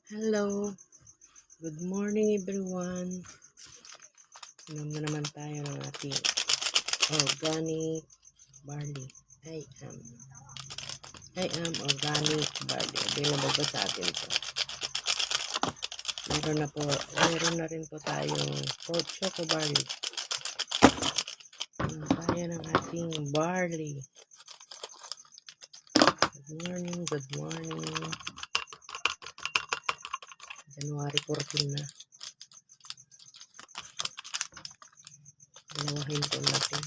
Hello, good morning everyone. Inom na naman tayo ng ating organic barley. I am organic barley. Available ba sa atin to? Meron na rin po tayong choco barley. Tayo ng ating barley. Good morning. January 14 na. Dalawahin po natin.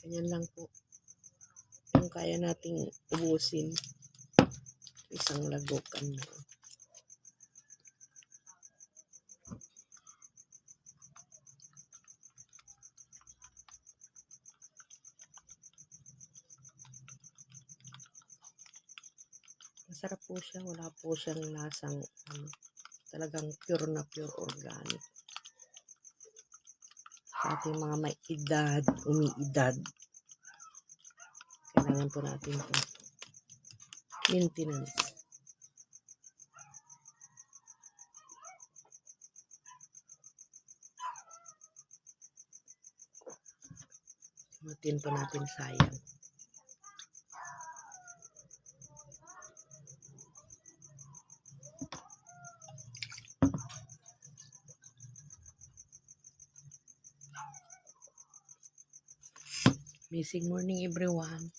Ganyan lang po. Yung kaya nating ubusin. Isang lagokan na. Masarap po siya. Wala po siyang lasang talagang pure na pure organic. Sa ating mga may edad, umiidad, kailangan po natin ito. Maintenance. Matin po natin sayang. Amazing morning everyone.